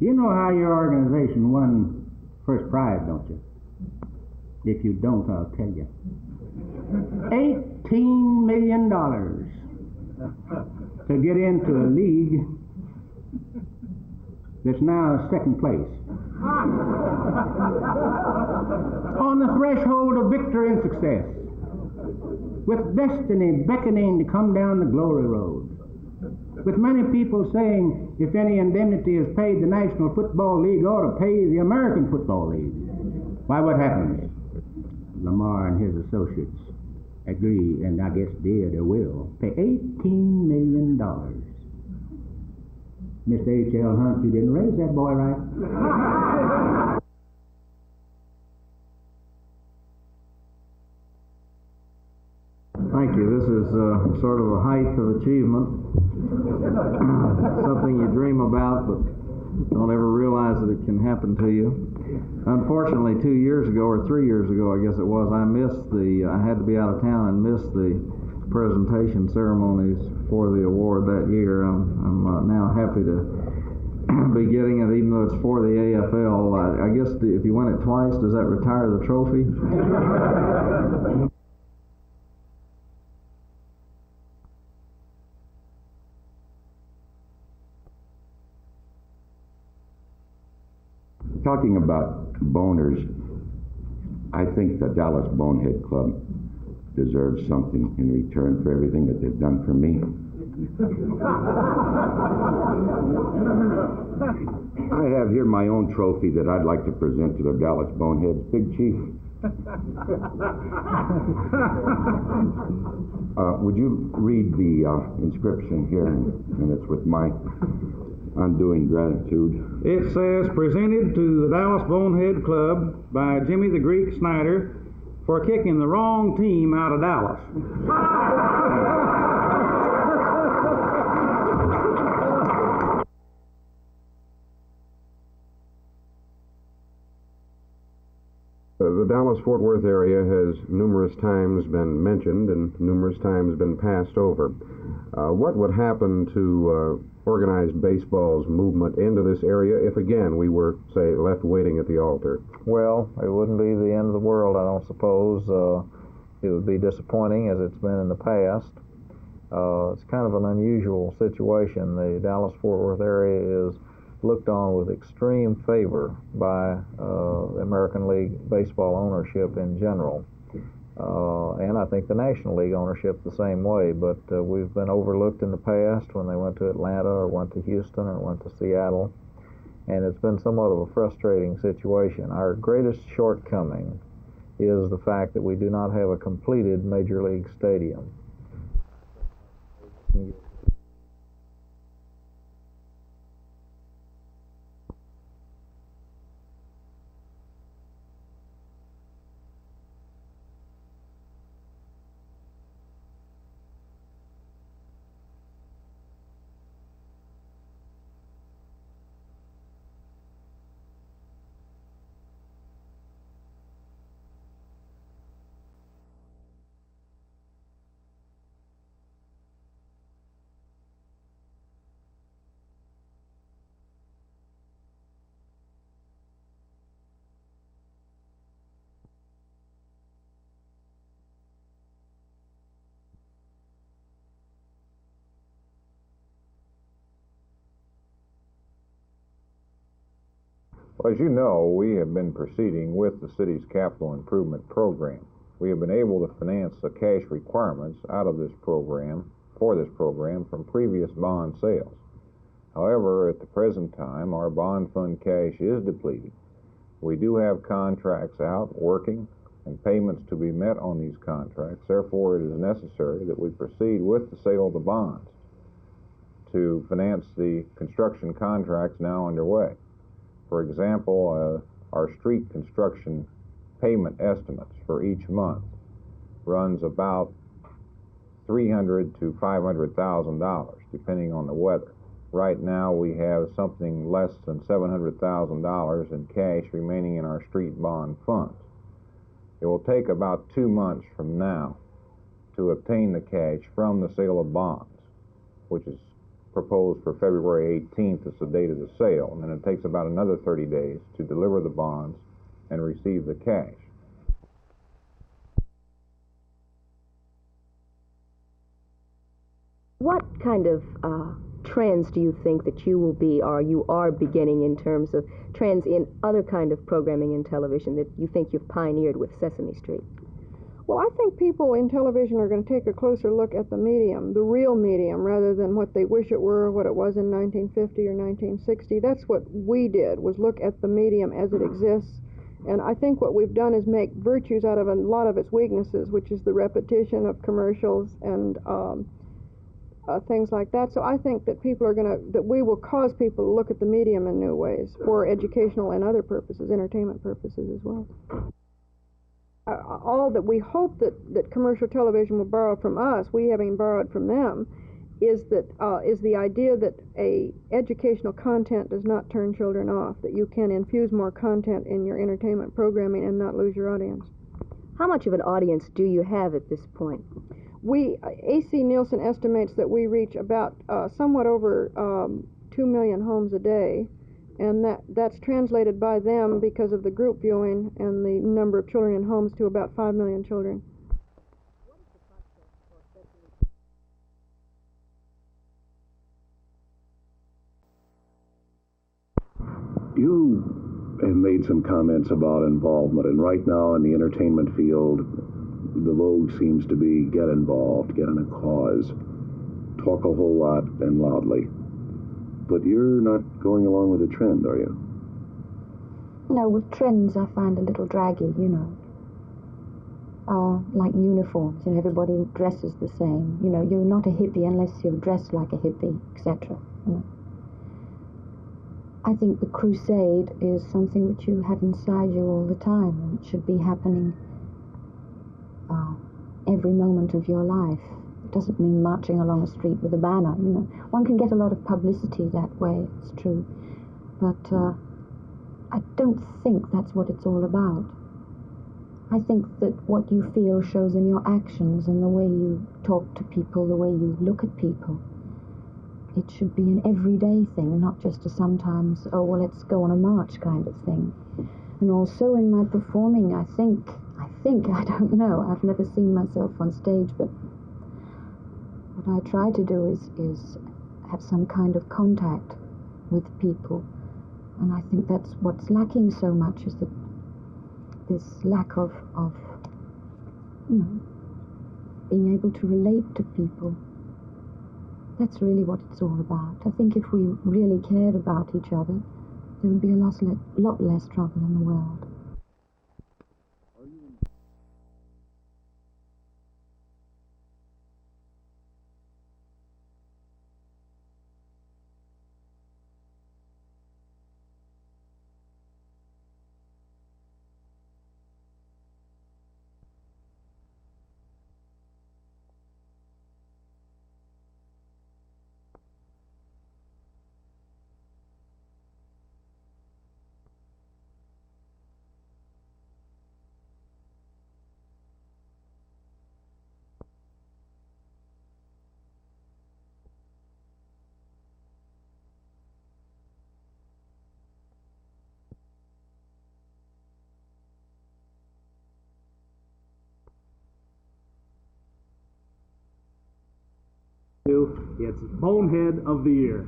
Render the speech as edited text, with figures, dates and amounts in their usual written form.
You know how your organization won first prize, don't you? If you don't, I'll tell you. $18 million to get into a league that's now second place. On the threshold of victory and success, with destiny beckoning to come down the glory road, with many people saying if any indemnity is paid, the National Football League ought to pay the American Football League. Why, what happens? Lamar and his associates agree, and I guess did or will, pay $18 million. Mr. H.L. Hunt, you didn't raise that boy right. Thank you. This is sort of a height of achievement. Something you dream about, but don't ever realize that it can happen to you. Unfortunately, 2 years ago, or 3 years ago, I guess it was, I had to be out of town and missed the presentation ceremonies for the award that year. I'm now happy to be getting it, even though it's for the AFL. I guess if you win it twice, does that retire the trophy? Talking about boners, I think the Dallas Bonehead Club deserves something in return for everything that they've done for me. I have here my own trophy that I'd like to present to the Dallas Boneheads. Big Chief, would you read the inscription here, and it's with my undoing gratitude. It says, presented to the Dallas Bonehead Club by Jimmy the Greek Snyder for kicking the wrong team out of Dallas. The Dallas-Fort Worth area has numerous times been mentioned and numerous times been passed over. What would happen to organized baseball's movement into this area if, again, we were, say, left waiting at the altar? Well, it wouldn't be the end of the world, I don't suppose. It would be disappointing, as it's been in the past. It's kind of an unusual situation. The Dallas-Fort Worth area is looked on with extreme favor by American League baseball ownership in general. And I think the National League ownership the same way, but we've been overlooked in the past when they went to Atlanta or went to Houston or went to Seattle, and it's been somewhat of a frustrating situation. Our greatest shortcoming is the fact that we do not have a completed Major League stadium. Well, as you know, we have been proceeding with the city's capital improvement program. We have been able to finance the cash requirements out of this program, for this program, from previous bond sales. However, at the present time, our bond fund cash is depleted. We do have contracts out working and payments to be met on these contracts. Therefore, it is necessary that we proceed with the sale of the bonds to finance the construction contracts now underway. For example, our street construction payment estimates for each month runs about $300,000 to $500,000, depending on the weather. Right now, we have something less than $700,000 in cash remaining in our street bond funds. It will take about 2 months from now to obtain the cash from the sale of bonds, which is proposed for February 18th as the date of the sale, and then it takes about another 30 days to deliver the bonds and receive the cash. What kind of trends do you think that you will be, or you are beginning, in terms of trends in other kind of programming in television that you think you've pioneered with Sesame Street? Well, I think people in television are going to take a closer look at the medium, the real medium, rather than what they wish it were, what it was in 1950 or 1960. That's what we did, was look at the medium as it exists. And I think what we've done is make virtues out of a lot of its weaknesses, which is the repetition of commercials and things like that. So I think that that we will cause people to look at the medium in new ways for educational and other purposes, entertainment purposes as well. All that we hope that commercial television will borrow from us, we having borrowed from them, is the idea that a educational content does not turn children off, that you can infuse more content in your entertainment programming and not lose your audience. How much of an audience do you have at this point? AC Nielsen estimates that we reach about somewhat over 2 million homes a day, and that's translated by them, because of the group viewing and the number of children in homes, to about 5 million children. You have made some comments about involvement, and right now in the entertainment field, the vogue seems to be get involved, get in a cause, talk a whole lot and loudly. But you're not going along with the trend, are you? No, with trends I find a little draggy, you know. Like uniforms, you know, everybody dresses the same. You know, you're not a hippie unless you're dressed like a hippie, etc. You know. I think the crusade is something that you have inside you all the time, and it should be happening every moment of your life. It doesn't mean marching along a street with a banner, you know. One can get a lot of publicity that way, it's true. But I don't think that's what it's all about. I think that what you feel shows in your actions and the way you talk to people, the way you look at people. It should be an everyday thing, not just a sometimes, oh, well, let's go on a march kind of thing. And also in my performing, I think, I don't know, I've never seen myself on stage, but what I try to do is have some kind of contact with people. And I think that's what's lacking so much, is that this lack of you know, being able to relate to people. That's really what it's all about. I think if we really cared about each other, there would be a lot less trouble in the world. It's Bonehead of the Year.